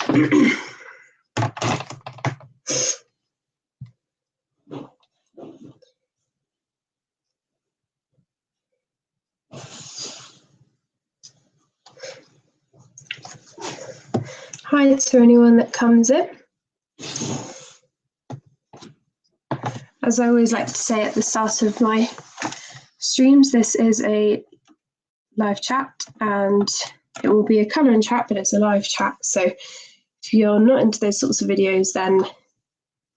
Hi to anyone that comes in. As I always like to say at the start of my streams, this is a live chat and it will be a colouring chat, but it's a live chat. So if you're not into those sorts of videos, then,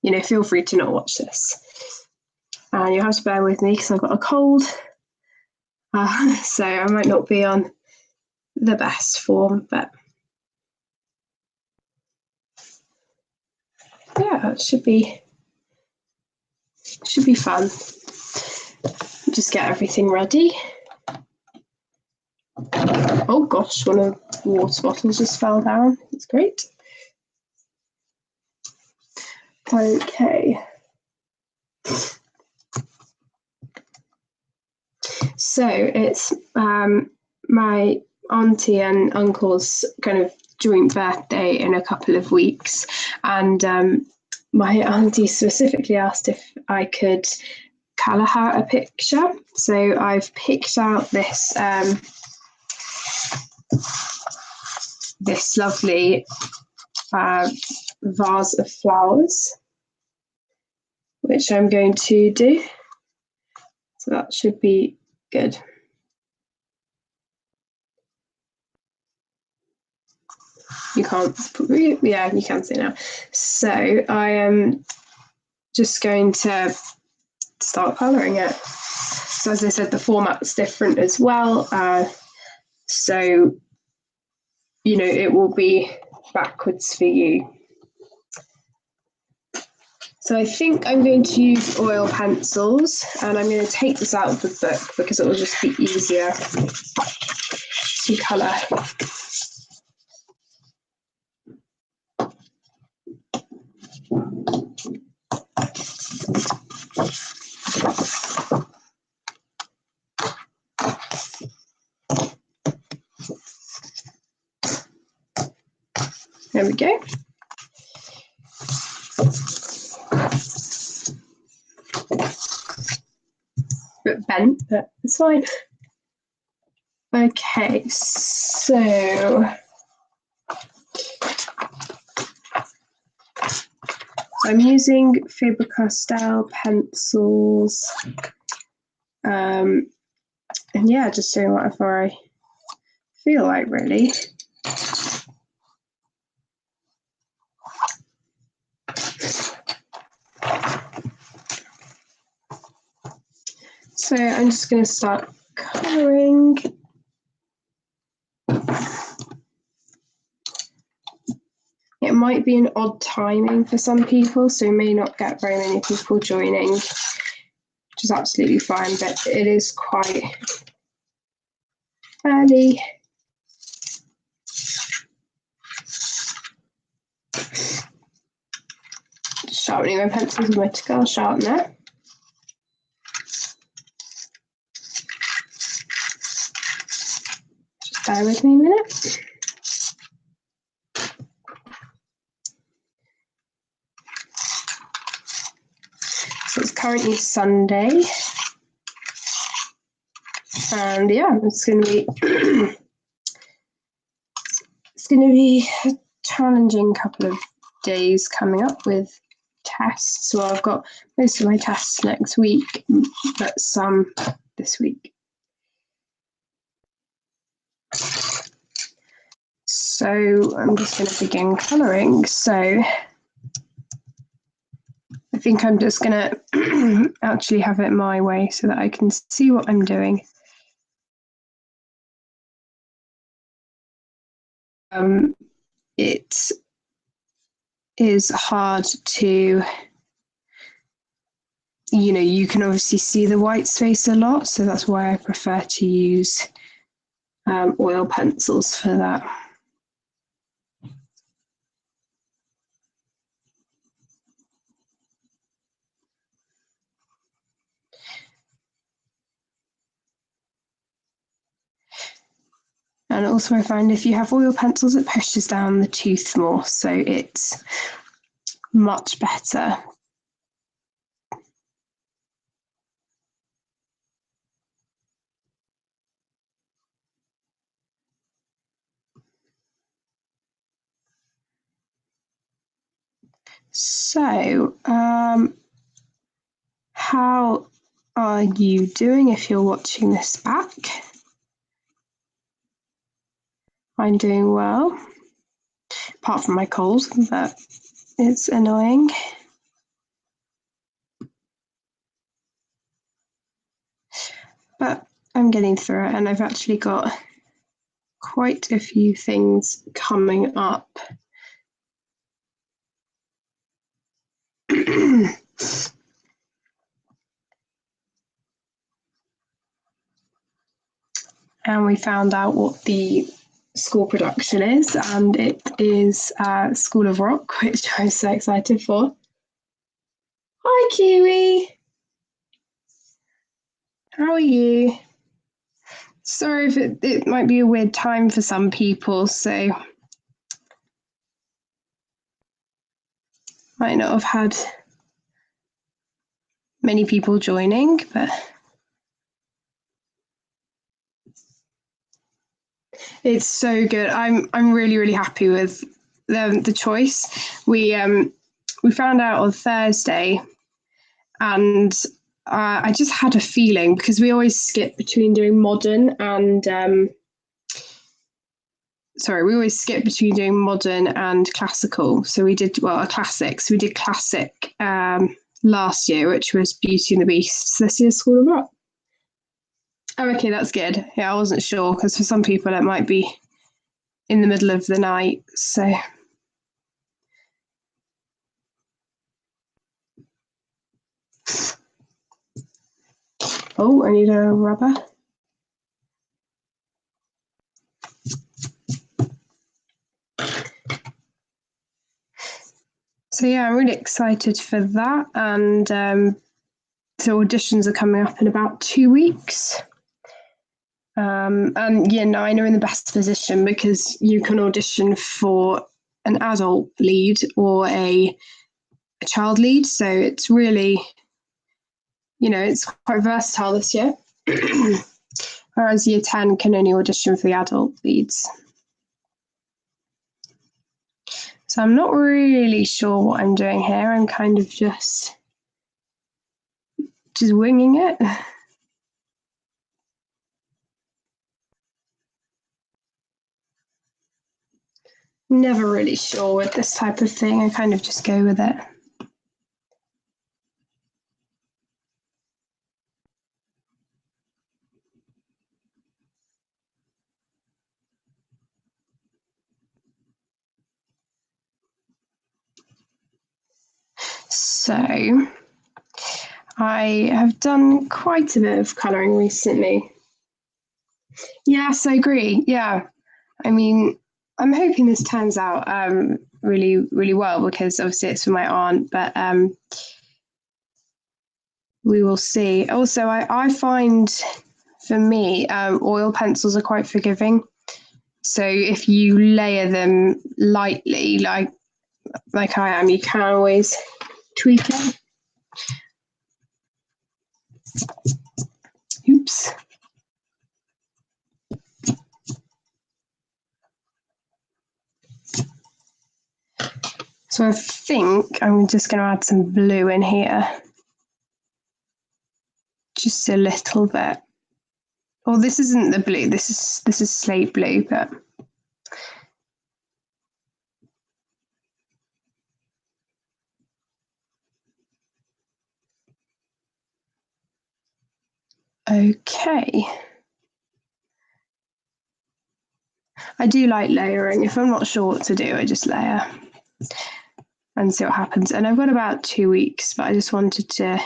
you know, feel free to not watch this. And you'll have to bear with me because I've got a cold. So I might not be on the best form, but yeah, it should be fun. Just get everything ready. Oh gosh, one of the water bottles just fell down. It's great. Okay. So it's my auntie and uncle's kind of joint birthday in a couple of weeks, and my auntie specifically asked if I could colour her a picture. So I've picked out this this lovely vase of flowers, which I'm going to do. So that should be good. You can't, yeah, you can see now. So I am just going to start colouring it. So as I said, the format's different as well. So, you know, it will be backwards for you. So I think I'm going to use oil pencils, and I'm going to take this out of the book because it will just be easier to colour. There we go. Bit bent, but it's fine. Okay, so I'm using Faber-Castell pencils, and yeah, just doing whatever I feel like, really. So I'm just going to start colouring. It might be an odd timing for some people, so you may not get very many people joining, which is absolutely fine, but it is quite early. Just sharpening my pencils with my Takal sharpener. Just bear with me a minute. So it's currently Sunday, and yeah, it's going to be a challenging couple of days coming up with tests. Well, I've got most of my tests next week, but some this week. So I'm just going to begin colouring. So I think I'm just going to actually have it my way so that I can see what I'm doing. It is hard to, you know, you can obviously see the white space a lot, so that's why I prefer to use oil pencils for that. And also I find if you have oil pencils, it pushes down the tooth more, so it's much better. So, how are you doing if you're watching this back? I'm doing well, apart from my cold, but it's annoying. But I'm getting through it, and I've actually got quite a few things coming up. And we found out what the school production is, and it is School of Rock, which I'm so excited for. Hi, Kiwi. How are you? Sorry if it might be a weird time for some people, so might not have had many people joining, but it's so good. I'm really happy with the choice. We found out on Thursday, and I just had a feeling, because we always skip between doing modern and we always skip between doing modern and classical. So we did classics. We did classic last year, which was Beauty and the Beast. This year's School of Rock. Oh, okay, that's good. Yeah, I wasn't sure, because for some people it might be in the middle of the night. So oh, I need a rubber. So yeah, I'm really excited for that, and so auditions are coming up in about 2 weeks. And yeah, now are in the best position, because you can audition for an adult lead or a child lead. So it's really, it's quite versatile this year. Whereas year 10 can only audition for the adult leads. So I'm not really sure what I'm doing here. I'm kind of just winging it. Never really sure with this type of thing. I kind of just go with it. So I have done quite a bit of colouring recently. Yes, I agree. Yeah. I mean, I'm hoping this turns out really well, because obviously it's for my aunt, but we will see. Also, I find, for me, oil pencils are quite forgiving. So if you layer them lightly, like I am, you can always tweak it. Oops. So I think I'm just going to add some blue in here. Just a little bit. Well, this isn't the blue, this is slate blue, but okay. I do like layering. If I'm not sure what to do, I just layer and see what happens. And I've got about 2 weeks, but I just wanted to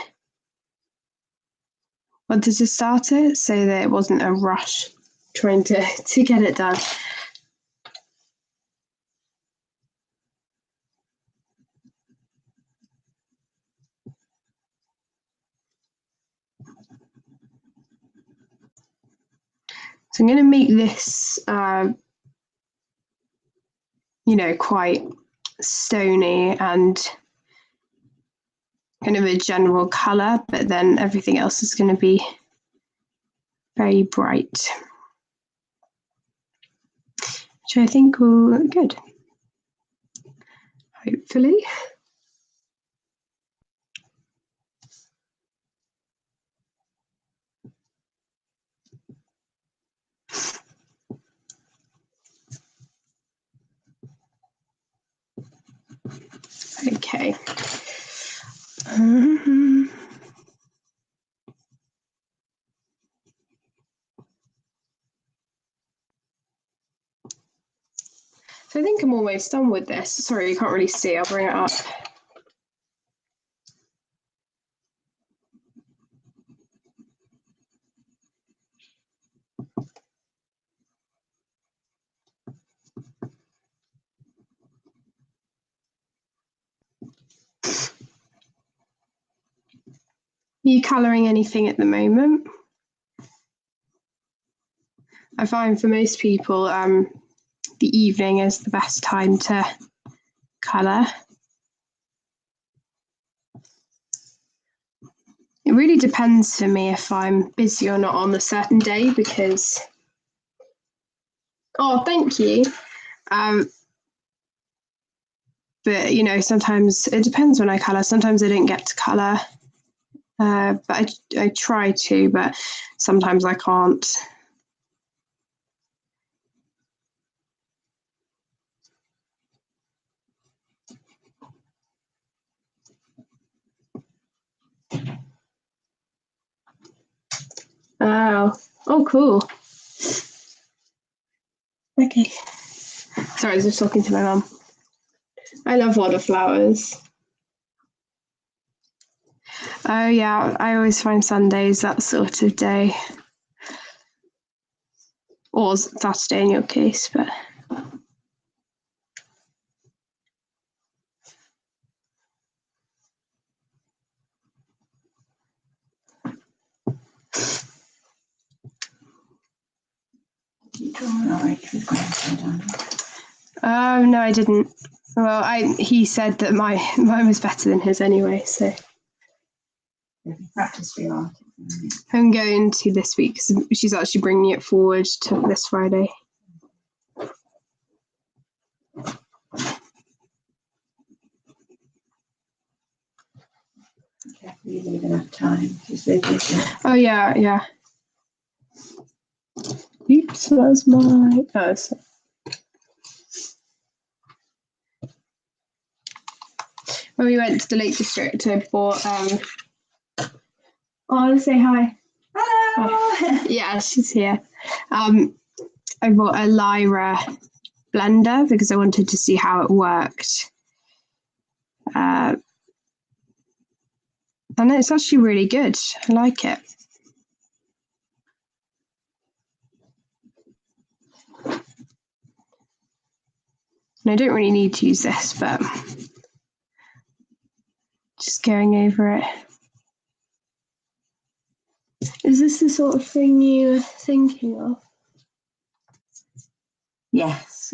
start it so that it wasn't a rush trying to get it done. So I'm going to make this you know, quite stony and kind of a general colour, but then everything else is going to be very bright, which I think will look good, hopefully. Okay. So I think I'm almost done with this. Sorry, you can't really see. I'll bring it up. Are you colouring anything at the moment? I find for most people, the evening is the best time to colour. It really depends for me if I'm busy or not on a certain day, because, oh, thank you. But, you know, sometimes it depends when I colour. Sometimes I don't get to colour, but I try to, but sometimes I can't. Oh, cool. Okay. Sorry, I was just talking to my mum. I love wildflowers. Oh yeah, I always find Sundays that sort of day. Or Saturday in your case, but. Oh no, I didn't. Well, he said that mine was better than his anyway, so. Practice for your art. I'm going to this week, because she's actually bringing it forward to this Friday. Okay, you leave enough time. Oh yeah. Oops, that's my. Oh, sorry. When we went to the Lake District, I bought. Oh, let's say hi. Hello. Oh, yeah, she's here. I bought a Lyra blender because I wanted to see how it worked. And it's actually really good. I like it. And I don't really need to use this, but just going over it. Is this the sort of thing you were thinking of? Yes.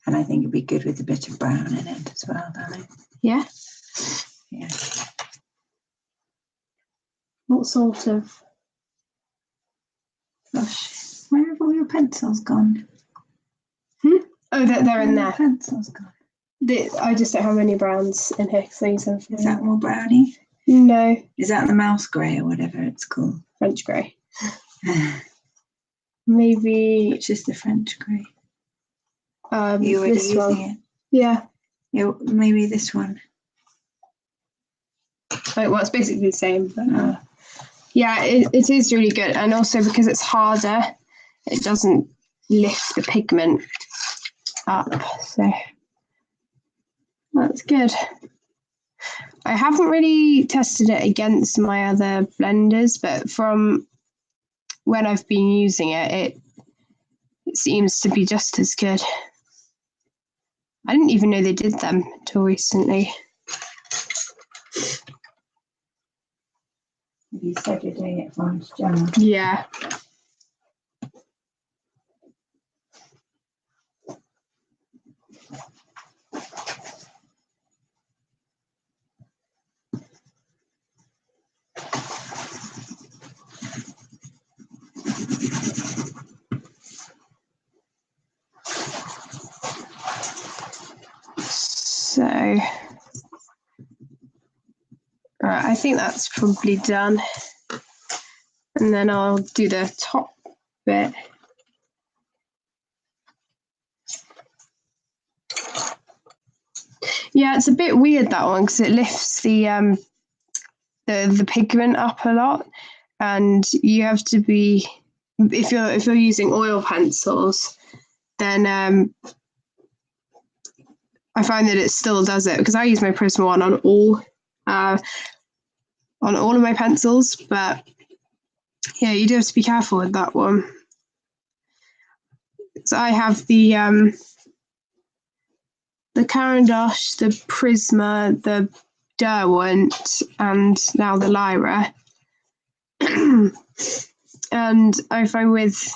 And I think it'd be good with a bit of brown in it as well, darling. Yeah? Yeah. What sort of? Gosh, where have all your pencils gone? Oh, they're in there. Pencils gone. I just don't have any browns in here because I use them. Is that more brownie? No. Is that the mouse grey or whatever it's called? French grey. Maybe. Which is the French grey? You already this using it? Yeah. Maybe this one. Well, it's basically the same, but yeah, it is really good, and also because it's harder, it doesn't lift the pigment up, so that's good. I haven't really tested it against my other blenders, but from when I've been using it, it seems to be just as good. I didn't even know they did them until recently. You said you're doing it for Gemma. Yeah. Right, I think that's probably done. And then I'll do the top bit. Yeah, it's a bit weird, that one, because it lifts the pigment up a lot, and you have to be, if you're using oil pencils, then I find that it still does it, because I use my Prisma one on all of my pencils, but yeah, you do have to be careful with that one. So I have the Caran d'Ache, the Prisma, the Derwent, and now the Lyra. And I find with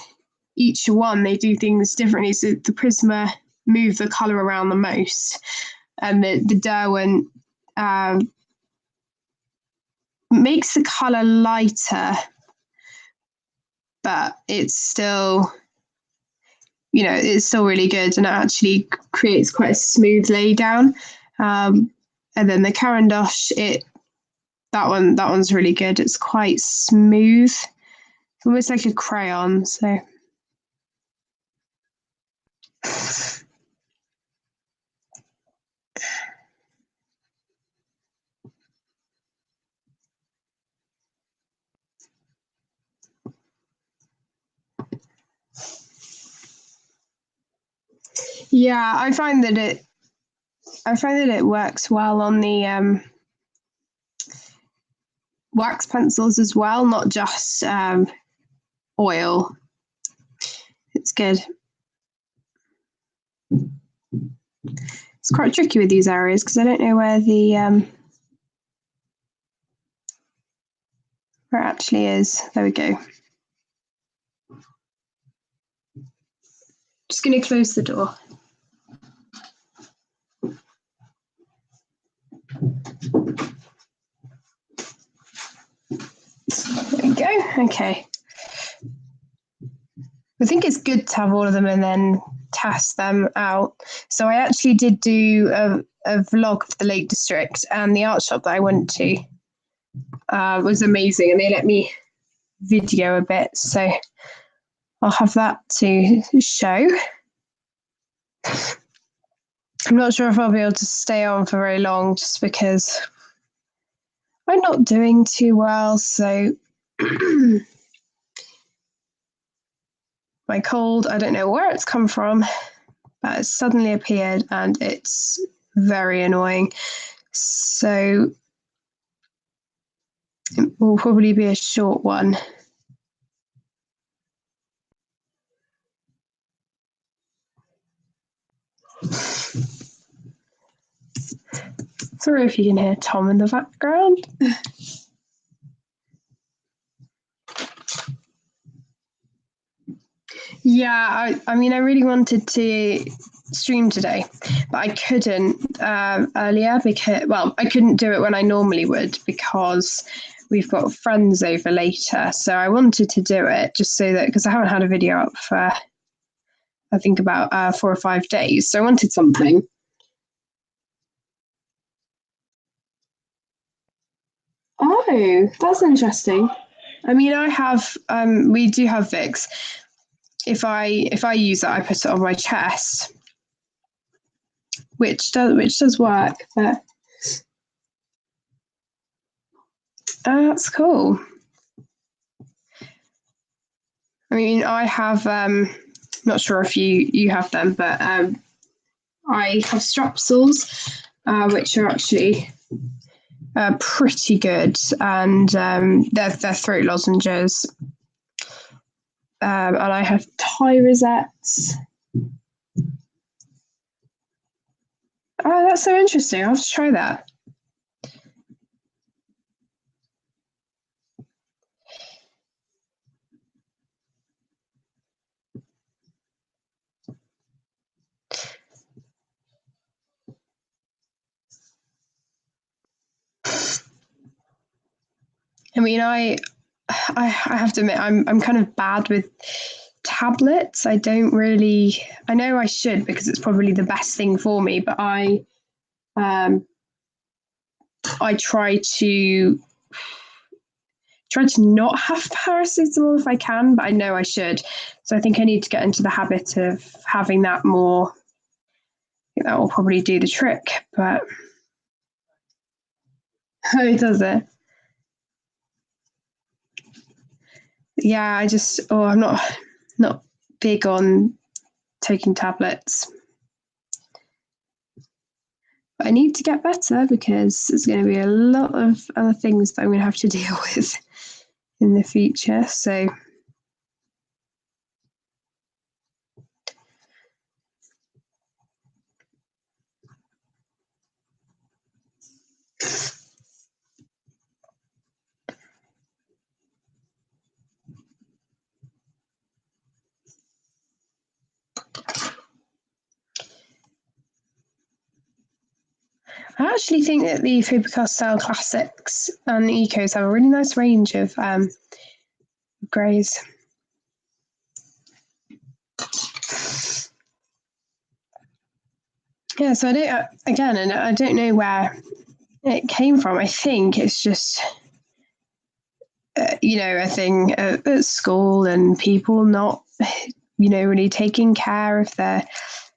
each one they do things differently. So the Prisma move the colour around the most, and the Derwent makes the colour lighter, but it's still, you know, it's still really good, and it actually creates quite a smooth lay down. And then the Caran d'Ache, that one's really good. It's quite smooth. It's almost like a crayon. So yeah, I find that it works well on the wax pencils as well, not just oil. It's good. It's quite tricky with these areas because I don't know where where it actually is. There we go. Just going to close the door. There we go. Okay. I think it's good to have all of them and then test them out. So I actually did do a vlog of the Lake District, and the art shop that I went to was amazing, and they let me video a bit. So I'll have that to show. I'm not sure if I'll be able to stay on for very long just because I'm not doing too well. So my cold, I don't know where it's come from, but it's suddenly appeared and it's very annoying. So it will probably be a short one. Sorry if you can hear Tom in the background. Yeah, I mean, I really wanted to stream today, but I couldn't earlier because, well, I couldn't do it when I normally would because we've got friends over later. So I wanted to do it just so that, because I haven't had a video up for, I think, about 4 or 5 days. So I wanted something. Oh, that's interesting. I mean, I have, we do have Vicks. If I use that, I put it on my chest, which does work. But that's cool. I mean, I have, not sure if you have them, but I have Strepsils, which are actually pretty good, and they're throat lozenges. And I have Tyrosettes. Oh, that's so interesting. I'll have to try that. I mean, I have to admit, I'm kind of bad with tablets. I don't really, I know I should because it's probably the best thing for me, but I I try to not have paracetamol if I can, but I know I should. So I think I need to get into the habit of having that more. I think that will probably do the trick, but oh, does it? Yeah, I'm not big on taking tablets. But I need to get better because there's going to be a lot of other things that I'm going to have to deal with in the future. So I actually think that the Faber-Castell Classics and the Ecos have a really nice range of greys. Yeah, so I don't know where it came from. I think it's just, a thing at school and people not, really taking care if they're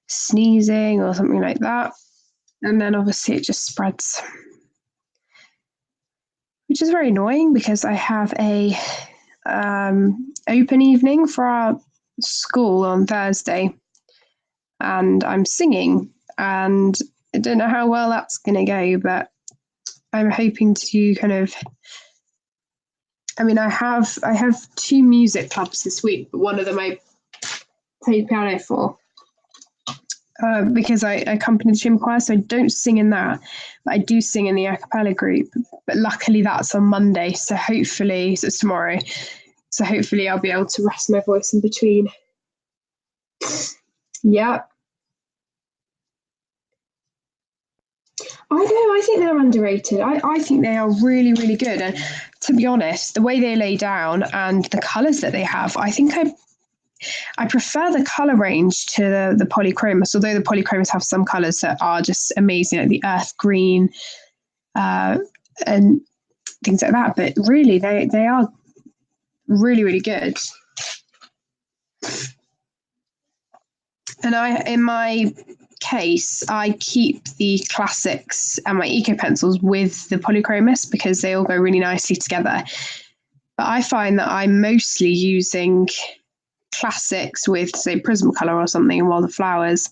sneezing or something like that. And then obviously it just spreads, which is very annoying because I have a open evening for our school on Thursday and I'm singing, and I don't know how well that's going to go, but I'm hoping to kind of, I have 2 music clubs this week, but one of them I play piano for because I accompany the gym choir, so I don't sing in that, but I do sing in the a cappella group. But luckily that's on Monday, so it's tomorrow. So hopefully I'll be able to rest my voice in between. Yeah. I think they're underrated. I think they are really, really good. And to be honest, the way they lay down and the colours that they have, I think I prefer the colour range to the polychromos, although the polychromos have some colours that are just amazing, like the earth green and things like that. But really, they are really, really good. And in my case, I keep the classics and my eco pencils with the polychromos because they all go really nicely together. But I find that I'm mostly using classics with, say, Prismacolor or something in Wild of Flowers,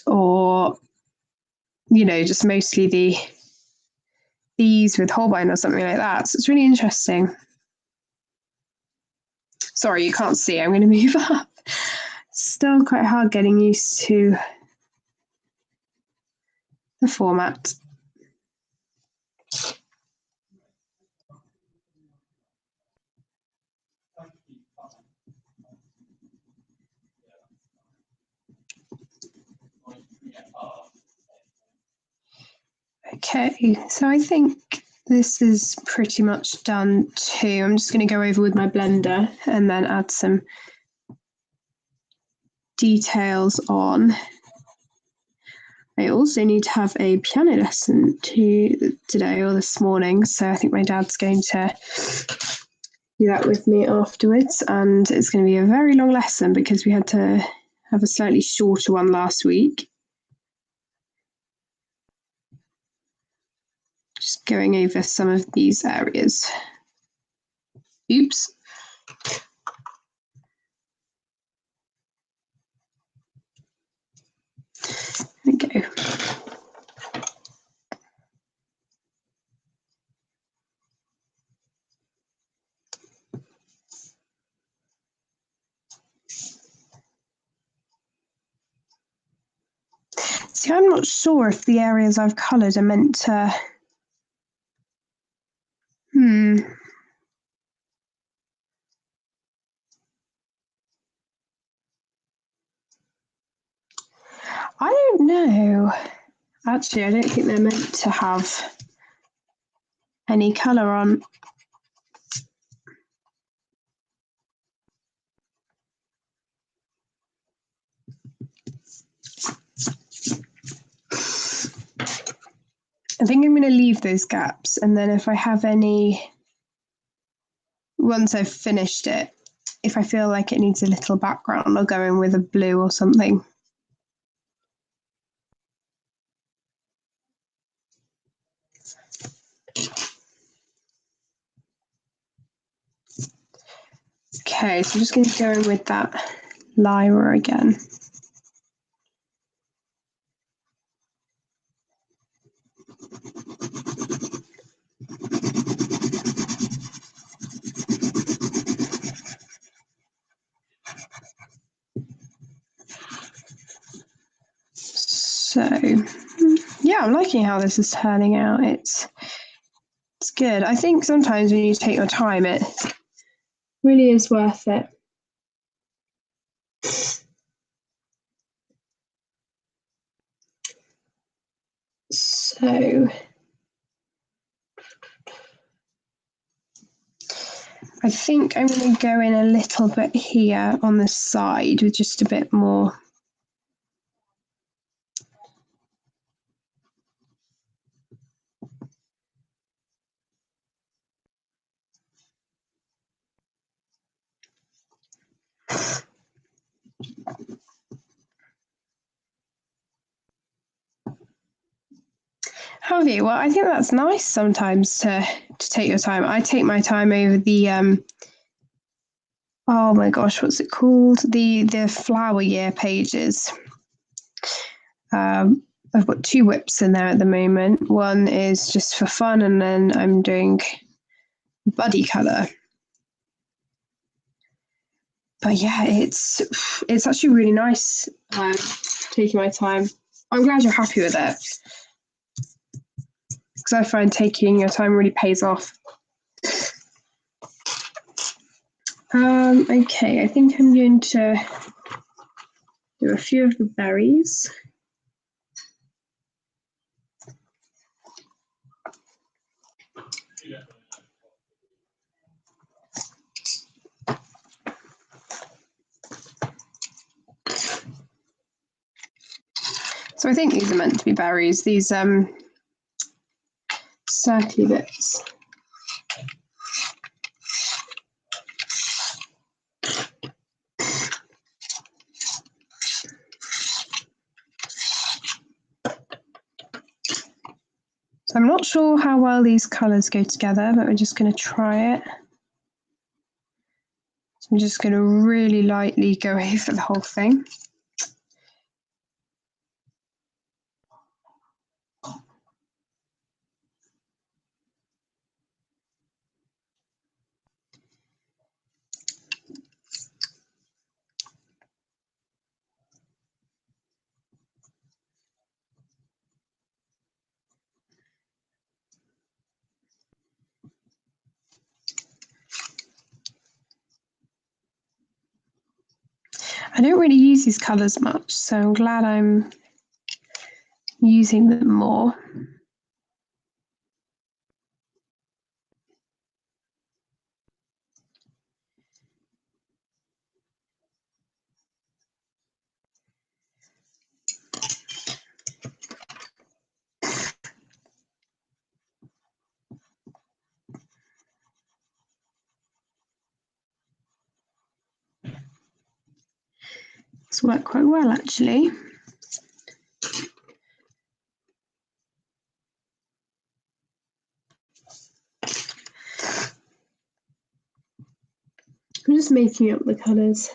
or just mostly these with Holbein or something like that. So it's really interesting. Sorry, you can't see. I'm going to move up. Still quite hard getting used to the format. Okay, so I think this is pretty much done too. I'm just going to go over with my blender and then add some details on. I also need to have a piano lesson today or this morning, so I think my dad's going to do that with me afterwards, and it's going to be a very long lesson because we had to have a slightly shorter one last week. Just going over some of these areas. Oops. There we go. See, I'm not sure if the areas I've coloured are meant to... I don't know. Actually, I don't think they're meant to have any colour on. I think I'm going to leave those gaps, and then if I have any, once I've finished it, if I feel like it needs a little background, I'll go in with a blue or something. Okay, so I'm just going to go in with that Lyra again. So, yeah, I'm liking how this is turning out. It's good. I think sometimes when you take your time, it really is worth it. So, I think I'm going to go in a little bit here on the side with just a bit more. Have you? Well, I think that's nice sometimes to take your time. I take my time over the oh my gosh, what's it called? The flower year pages. I've got 2 whips in there at the moment. One is just for fun, and then I'm doing buddy colour. But yeah, it's actually really nice taking my time. I'm glad you're happy with it, because I find taking your time really pays off. Okay, I think I'm going to do a few of the berries. So I think these are meant to be berries, these circly bits. So I'm not sure how well these colours go together, but we're just going to try it. So I'm just going to really lightly go over the whole thing. I don't really use these colours much, so I'm glad I'm using them more. It's worked quite well, actually. I'm just making up the colours.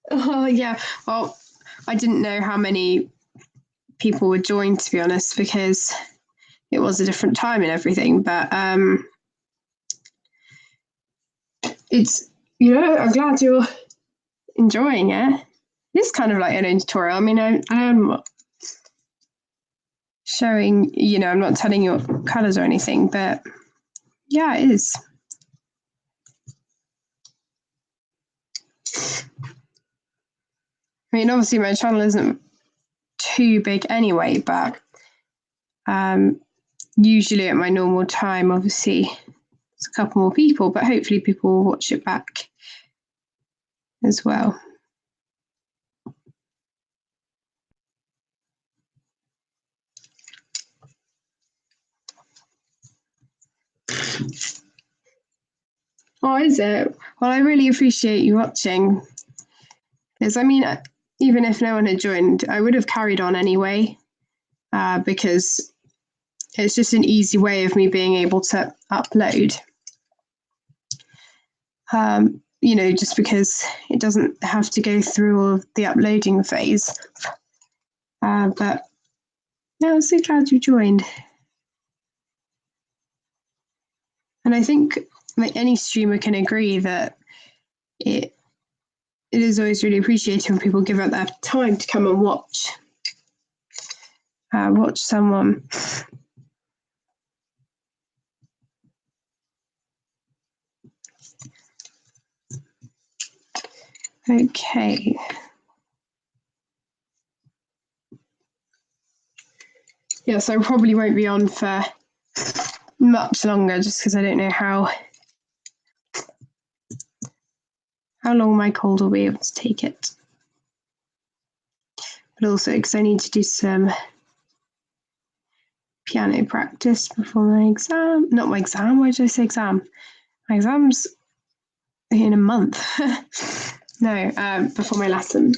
Oh, yeah. Well, I didn't know how many people would join, to be honest, because it was a different time and everything. But it's, I'm glad you're enjoying it. It's kind of like an own tutorial. I mean, I am showing, I'm not telling you what colours or anything, but yeah, it is. I mean, obviously my channel isn't too big anyway, but usually at my normal time, obviously, there's a couple more people, but hopefully people will watch it back as well. Oh, is it? Well, I really appreciate you watching. Because, I mean, even if no one had joined, I would have carried on anyway, because it's just an easy way of me being able to upload. You know, just because it doesn't have to go through all of the uploading phase. But yeah, I'm so glad you joined. And I think like any streamer can agree that it is always really appreciated when people give up their time to come and watch someone. Okay. Yeah, so I probably won't be on for much longer just because I don't know how long my cold will be able to take it. But also because I need to do some piano practice before my exam. Not my exam, why did I say exam? My exam's in a month. No, before my lesson.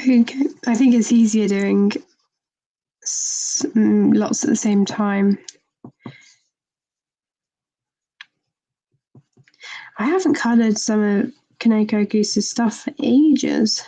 Okay. I think it's easier doing lots at the same time. I haven't coloured some of Kaneko Goose's stuff for ages.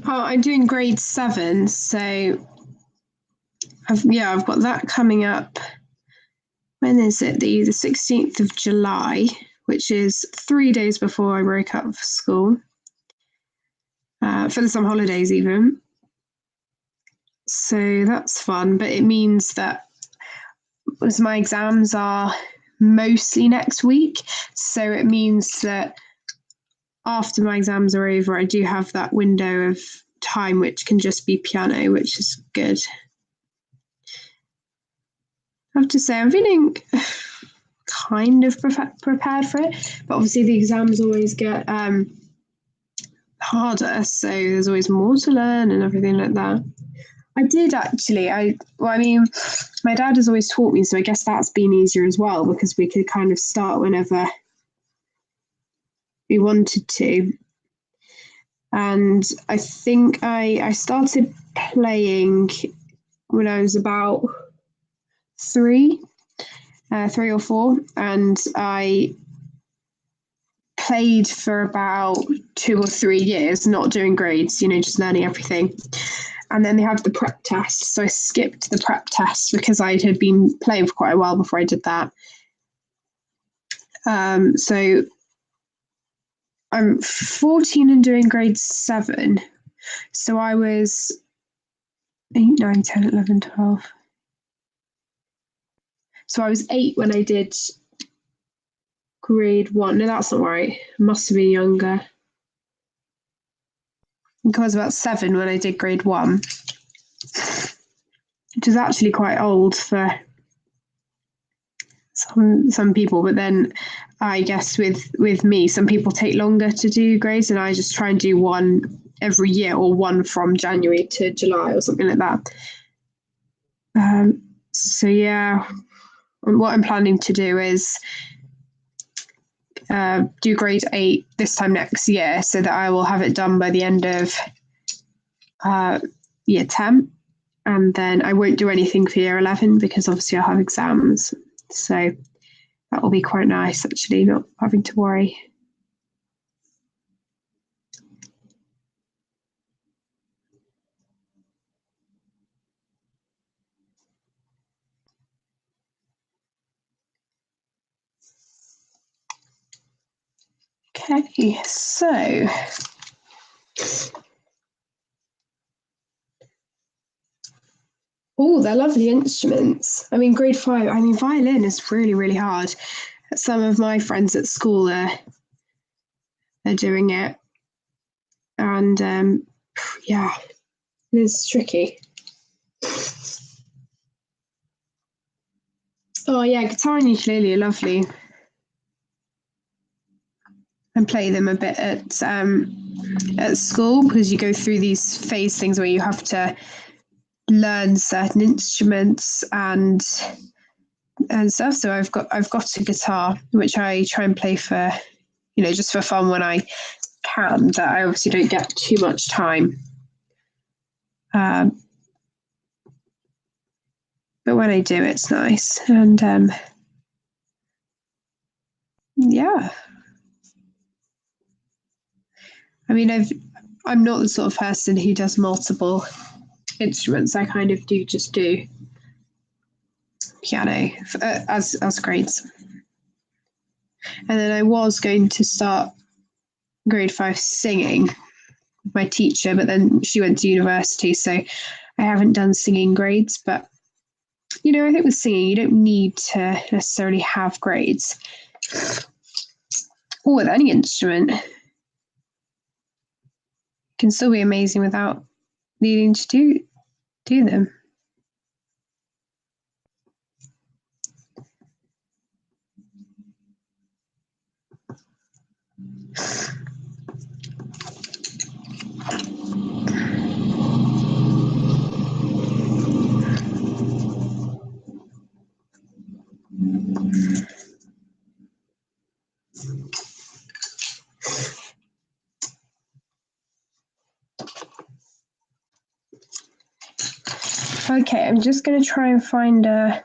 Oh, I'm doing grade 7, so I've got that coming up. When is it? The 16th of July, which is 3 days before I break up for school. For the summer holidays even. So that's fun, but it means that as my exams are mostly next week, so it means that after my exams are over, I do have that window of time which can just be piano, which is good. I have to say, I'm feeling kind of prepared for it, but obviously the exams always get harder, so there's always more to learn and everything like that. I did actually. My dad has always taught me, so I guess that's been easier as well because we could kind of start whenever we wanted to. And I think I started playing when I was about 3 or 4, and I played for about 2 or 3 years, not doing grades, just learning everything. And then they had the prep test, so I skipped the prep test because I had been playing for quite a while before I did that. So I'm 14 and doing grade 7. So I was 8, 9, 10, 11, 12. So I was 8 when I did grade 1. No, that's not right. I must have been younger. I think I was about 7 when I did grade 1, which is actually quite old for some people. But then I guess with me, some people take longer to do grades, and I just try and do one every year, or one from January to July or something like that. So yeah, what I'm planning to do is do grade 8 this time next year, so that I will have it done by the end of year 10, and then I won't do anything for year 11 because obviously I'll have exams. So that will be quite nice, actually, not having to worry. Okay, so oh, they're lovely instruments. I mean, grade 5, I mean, violin is really, really hard. Some of my friends at school are doing it. And yeah, it is tricky. Oh yeah, guitar and ukulele are lovely. And play them a bit at school, because you go through these phase things where you have to learn certain instruments and stuff. So I've got a guitar which I try and play for, just for fun when I can, but I obviously don't get too much time. But when I do, it's nice. And yeah. I mean, I'm not the sort of person who does multiple instruments. I kind of do piano as grades. And then I was going to start grade 5 singing with my teacher, but then she went to university, so I haven't done singing grades. But I think with singing, you don't need to necessarily have grades. Or with any instrument, it can still be amazing without needing to do them. Okay, I'm just going to try and find a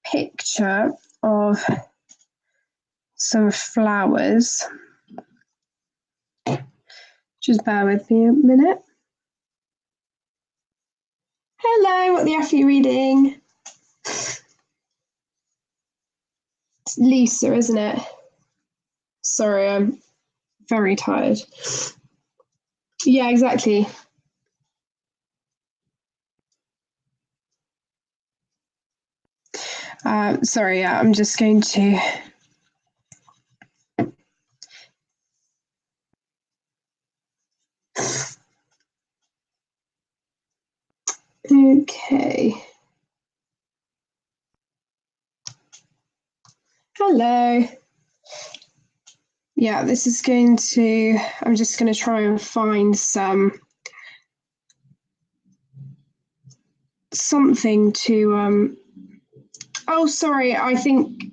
picture of some flowers. Just bear with me a minute. Hello, what the F are you reading? It's Lisa, isn't it? Sorry, I'm very tired. Yeah, exactly. Sorry, yeah, I'm just going to... Okay. Hello. Yeah, this is going to... I'm just going to try and find something to... Oh, sorry, I think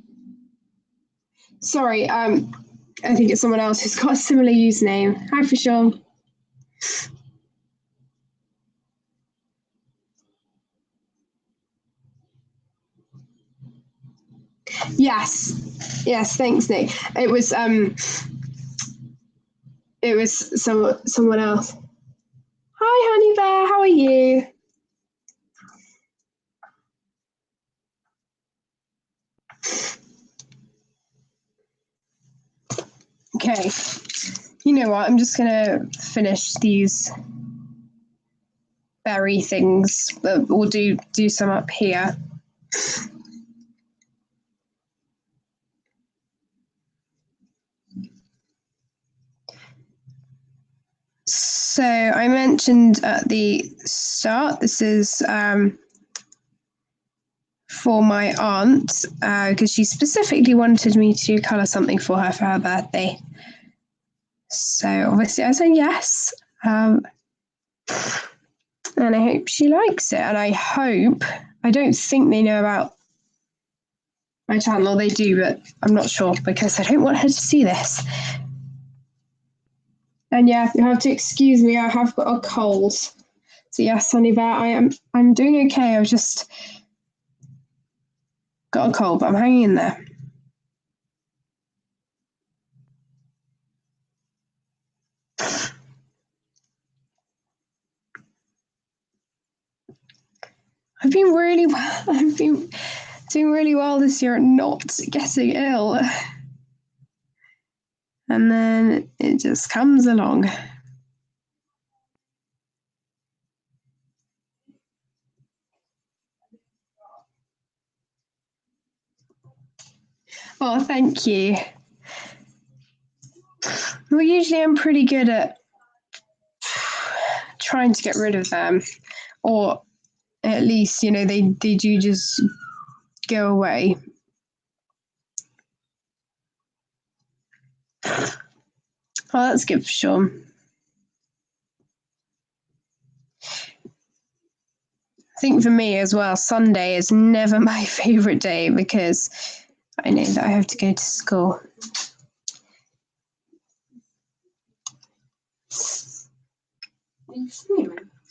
it's someone else who's got a similar username. Hi, Fishon. Yes, thanks, Nick. It was someone else. Hi, Honey Bear, how are you? Okay, you know what? I'm just gonna finish these berry things. We'll do some up here. So I mentioned at the start, this is for my aunt, because she specifically wanted me to colour something for her birthday. So obviously I said yes. And I hope she likes it. And I don't think they know about my channel, or they do, but I'm not sure because I don't want her to see this. And yeah, you have to excuse me, I have got a cold. So yes, Honey Bear, I'm doing okay. I've just got a cold, but I'm hanging in there. I've been doing really well this year at not getting ill. and then it just comes along. Oh, thank you. Well, usually I'm pretty good at trying to get rid of them, or at least, you know, they do just go away. Oh, that's good for sure. I think for me as well, Sunday is never my favourite day because I know that I have to go to school.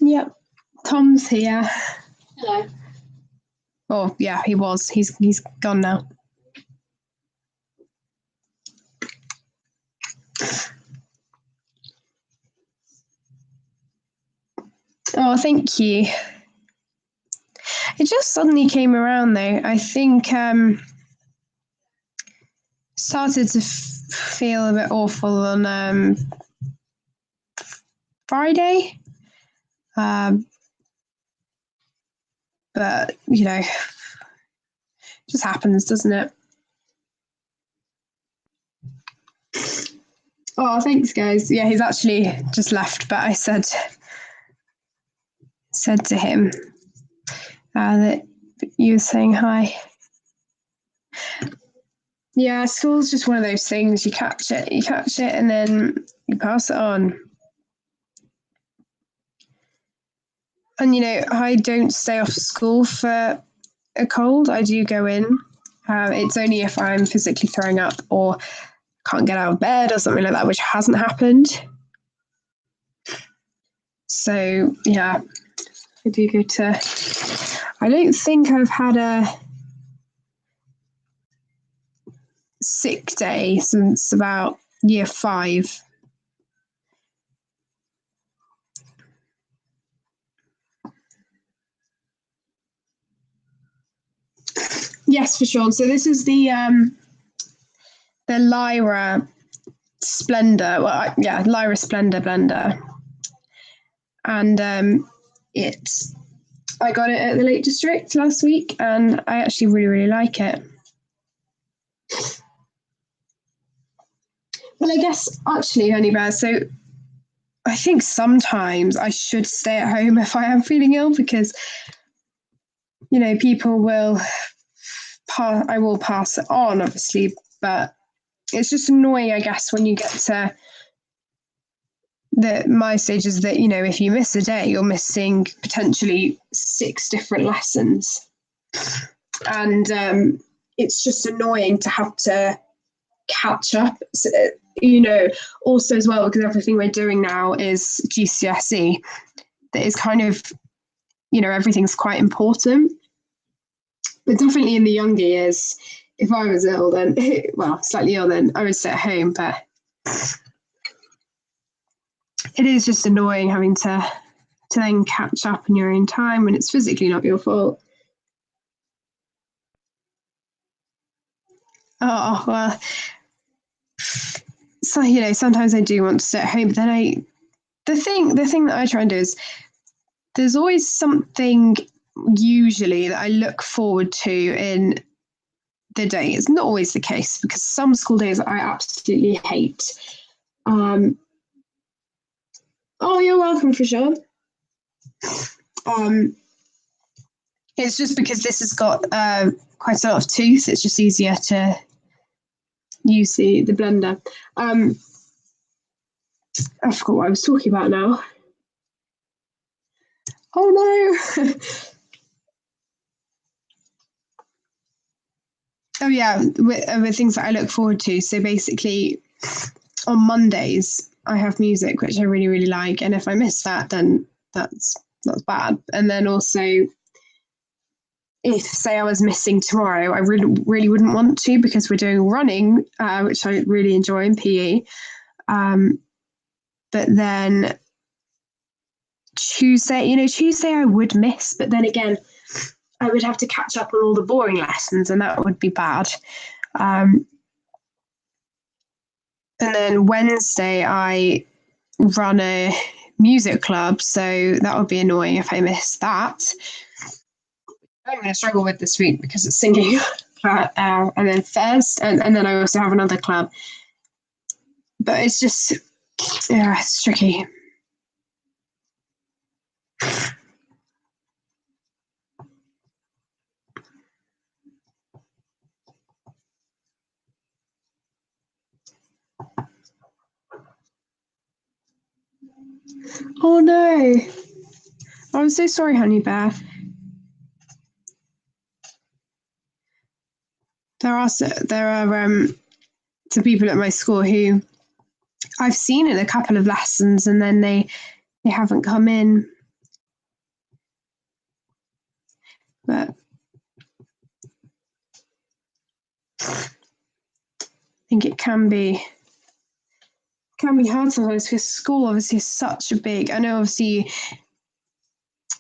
Yep, Tom's here. Hello. Oh yeah, he was. He's gone now. Oh, thank you. It just suddenly came around though. I think started to feel a bit awful on Friday. But you know, it just happens, doesn't it? Oh, thanks, guys. Yeah, he's actually just left, but I said to him that you were saying hi. Yeah, school's just one of those things. You catch it, and then you pass it on. And you know, I don't stay off school for a cold. I do go in. It's only if I'm physically throwing up or can't get out of bed or something like that, which hasn't happened. So yeah, I do go to. I don't think I've had a sick day since about year 5. Yes, for sure. So this is the Lyra Splendor. Well, yeah, Lyra Splendor blender, and I got it at the Lake District last week, and I actually really like it. Well, I guess actually, Honey Bear. So I think sometimes I should stay at home if I am feeling ill because, you know, people will. I will pass it on, obviously, but it's just annoying, I guess, when you get to my stage is that, you know, if you miss a day, you're missing potentially 6 different lessons. And it's just annoying to have to catch up, so, you know, also as well, because everything we're doing now is GCSE. That is kind of, you know, everything's quite important. But definitely in the younger years, if I was ill, then, well, slightly ill, then I would stay at home. But it is just annoying having to then catch up in your own time when it's physically not your fault. Oh, well, so, you know, sometimes I do want to stay at home, but then the thing that I try and do is there's always something usually that I look forward to in the day. It's not always the case because some school days I absolutely hate. Oh, you're welcome, for sure. It's just because this has got quite a lot of tooth. It's just easier to use the blender. I forgot what I was talking about now. Oh no. Oh yeah, with things that I look forward to. So basically, on Mondays I have music, which I really like, and if I miss that, then that's bad. And then also, if say I was missing tomorrow, I really wouldn't want to because we're doing running, which I really enjoy in PE. But then Tuesday I would miss, but then again, I would have to catch up on all the boring lessons, and that would be bad. And then Wednesday, I run a music club, so that would be annoying if I miss that. I'm going to struggle with this week because it's singing. And then Thursday, and then I also have another club. But it's just, yeah, it's tricky. Oh no! I'm so sorry, Honey Bear. There are some people at my school who I've seen in a couple of lessons, and then they haven't come in. But I think it can be hard sometimes because school obviously is such a big. I know obviously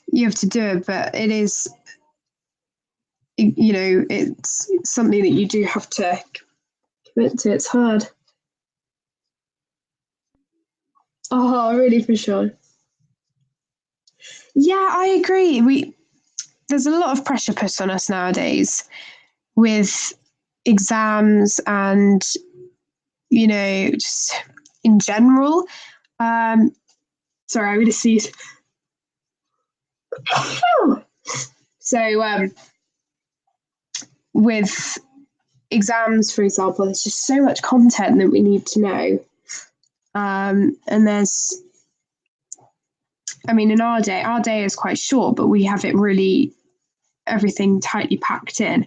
you have to do it, but it is, you know, it's something that you do have to commit to. It's hard. Oh, really, for sure. Yeah, I agree. There's a lot of pressure put on us nowadays with exams and, you know, just in general. Sorry, I'm going to sneeze. So, with exams, for example, there's just so much content that we need to know. And there's, I mean, in our day is quite short, but we have it really, everything tightly packed in.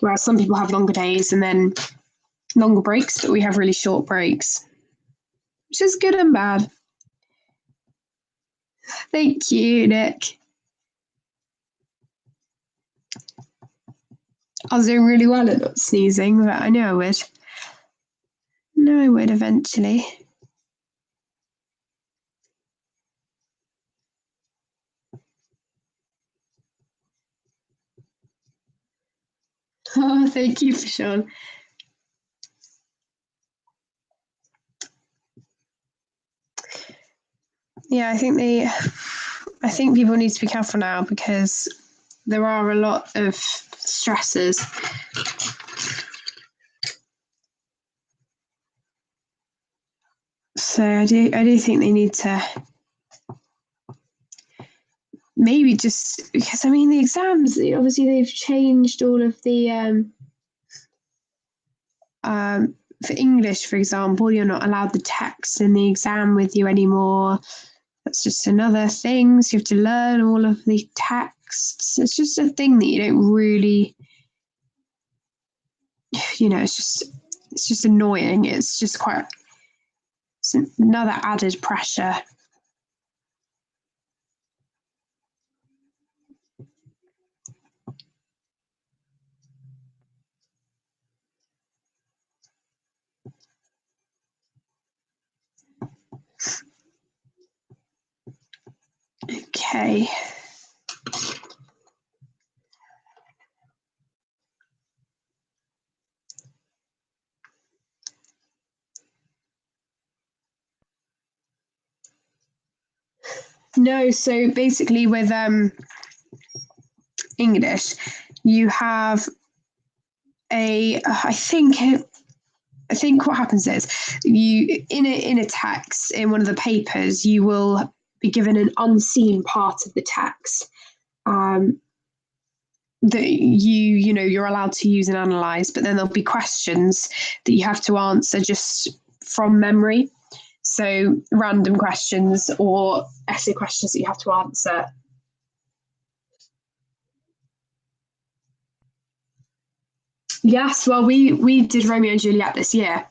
Whereas some people have longer days and then longer breaks, but we have really short breaks, which is good and bad. Thank you, Nick. I was doing really well at not sneezing, but I knew I would. I would eventually. Oh, thank you, Sean. Yeah, I think people need to be careful now because there are a lot of stresses. So I do think they need to maybe just, because I mean the exams, obviously they've changed all of the for English, for example, you're not allowed the text in the exam with you anymore. That's just another thing. So you have to learn all of the texts. It's just a thing that you don't really, you know, it's just annoying. It's another added pressure. Okay. No, so basically with English, you have I think what happens is you in a text in one of the papers you will be given an unseen part of the text that you're allowed to use and analyze, but then there'll be questions that you have to answer just from memory. So random questions or essay questions that you have to answer. Yes, well, we did Romeo and Juliet this year,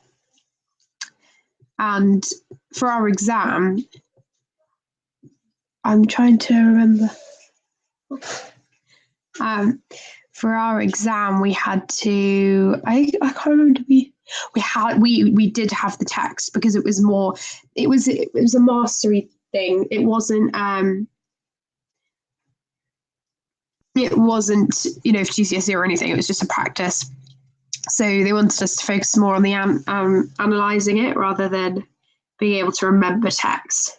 and for our exam, I'm trying to remember. For our exam, we had to. I can't remember. We did have the text because it was more. It was a mastery thing. It wasn't. It wasn't, for GCSE or anything. It was just a practice. So they wanted us to focus more on the analysing it rather than being able to remember text.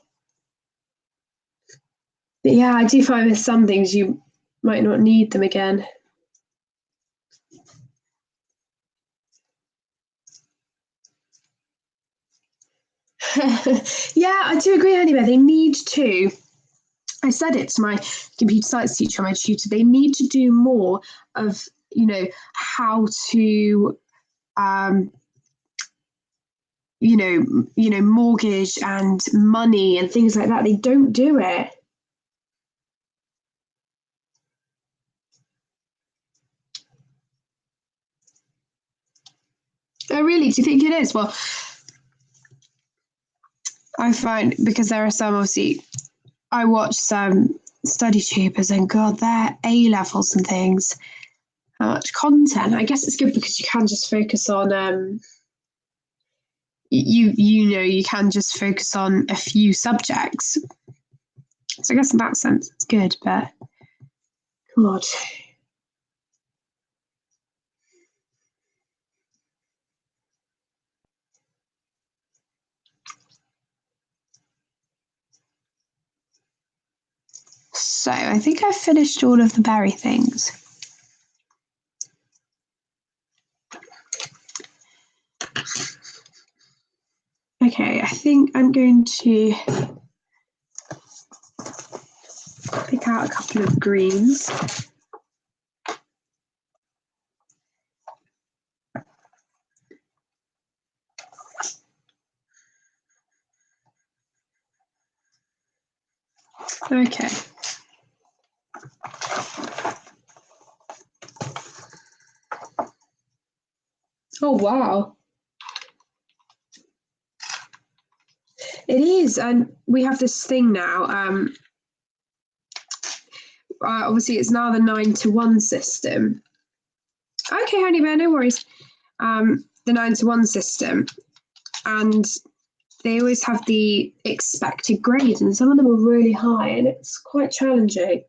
But yeah, I do find with some things you might not need them again. Yeah, I do agree, Anyway, they need to. I said it to my computer science teacher, my tutor. They need to do more of, how to, mortgage and money and things like that. They don't do it. Oh, really? Do you think it is? Well, I find because there are some, obviously, I watch some study tubers and God, their A levels and things, how much content. I guess it's good because you can just focus on you can just focus on a few subjects. So I guess in that sense it's good, but God. So I think I've finished all of the berry things. Okay, I think I'm going to pick out a couple of greens. Okay. Oh, wow. It is, and we have this thing now. Obviously, it's now the 9-to-1 system. Okay, Honey Bear, no worries. The 9-to-1 system, and they always have the expected grade, and some of them are really high, and it's quite challenging.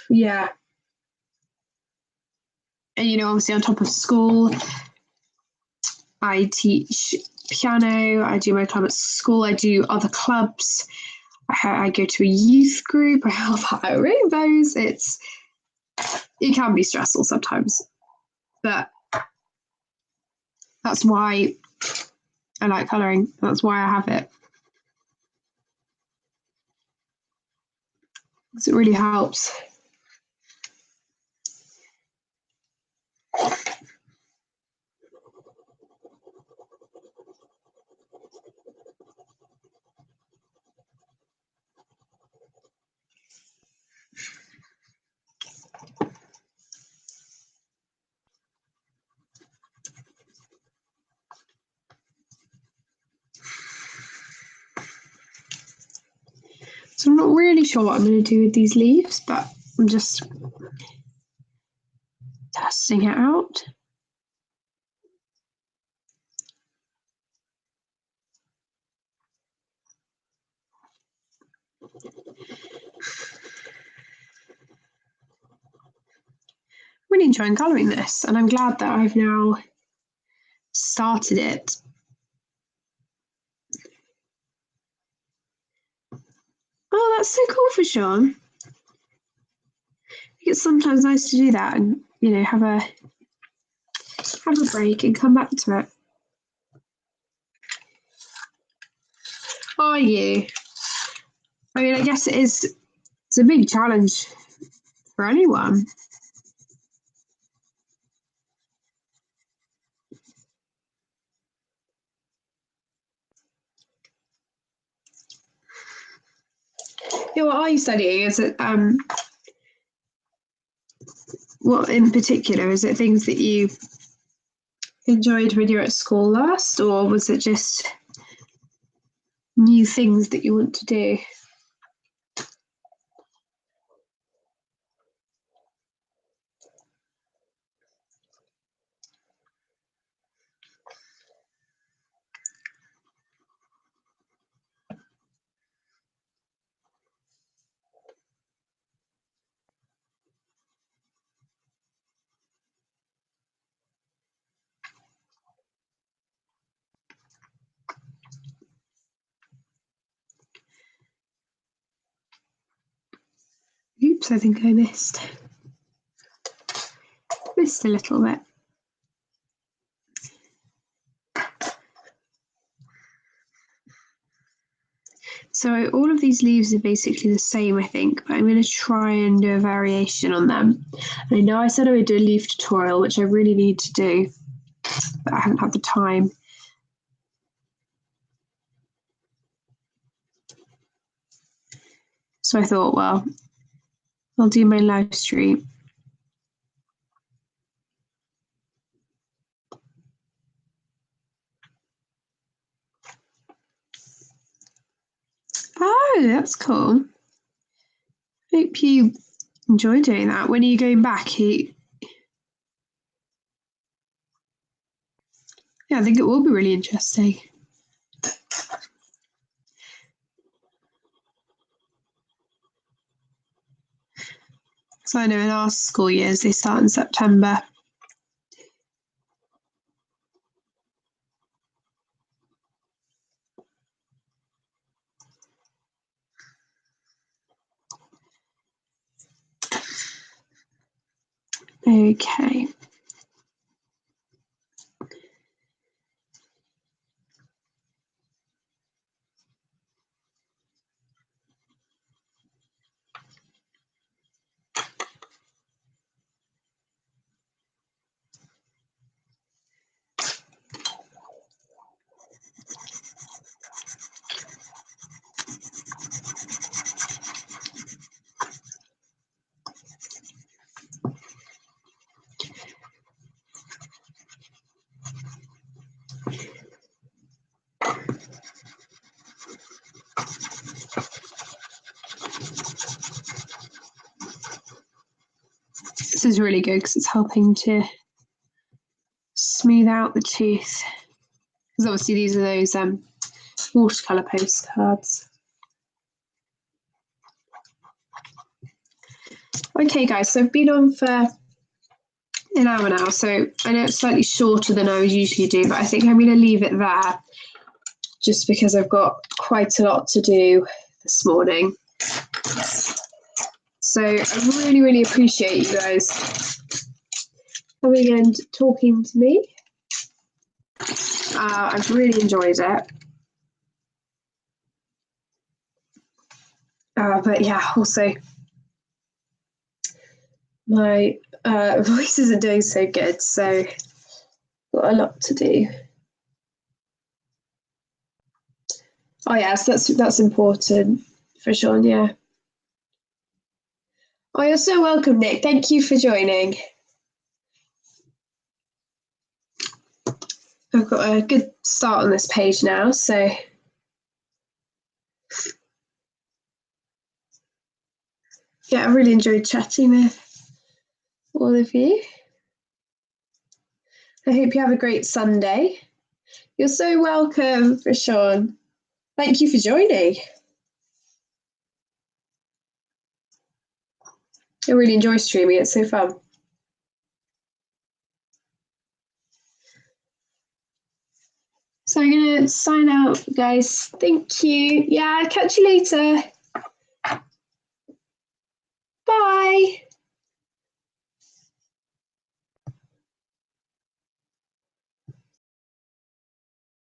Yeah. And obviously on top of school, I teach piano, I do my club at school, I do other clubs, I go to a youth group, I help out at Rainbows. It can be stressful sometimes, but that's why I like colouring. That's why I have it. Because it really helps. So I'm not really sure what I'm going to do with these leaves, but I'm just testing it out. Really enjoying colouring this, and I'm glad that I've now started it. Oh, that's so cool for Sean. I think it's sometimes nice to do that and have a break and come back to it. Are you? I mean, I guess it's a big challenge for anyone. Yeah, what are you studying? Is it what in particular? Is it things that you enjoyed when you were at school last, or was it just new things that you want to do? So I think I missed a little bit. So all of these leaves are basically the same, I think, but I'm going to try and do a variation on them. And I know I said I would do a leaf tutorial, which I really need to do, but I haven't had the time. So I thought, well, I'll do my live stream. Oh, that's cool. Hope you enjoy doing that. When are you going back? Yeah, I think it will be really interesting. So I know in our school years, they start in September. Okay. This is really good because it's helping to smooth out the tooth. Because obviously these are those watercolour postcards. Okay guys, so I've been on for an hour now, so I know it's slightly shorter than I would usually do, but I think I'm going to leave it there just because I've got quite a lot to do this morning. So I really, really appreciate you guys coming and talking to me. I've really enjoyed it. But yeah, also my voice isn't doing so good, so got a lot to do. Oh yes, that's important for sure. Yeah. Oh, you're so welcome, Nick. Thank you for joining. I've got a good start on this page now, so yeah, I really enjoyed chatting with all of you. I hope you have a great Sunday. You're so welcome, Rashawn. Thank you for joining. I really enjoy streaming, it's so fun. So I'm going to sign out, guys. Thank you. Yeah, catch you later. Bye.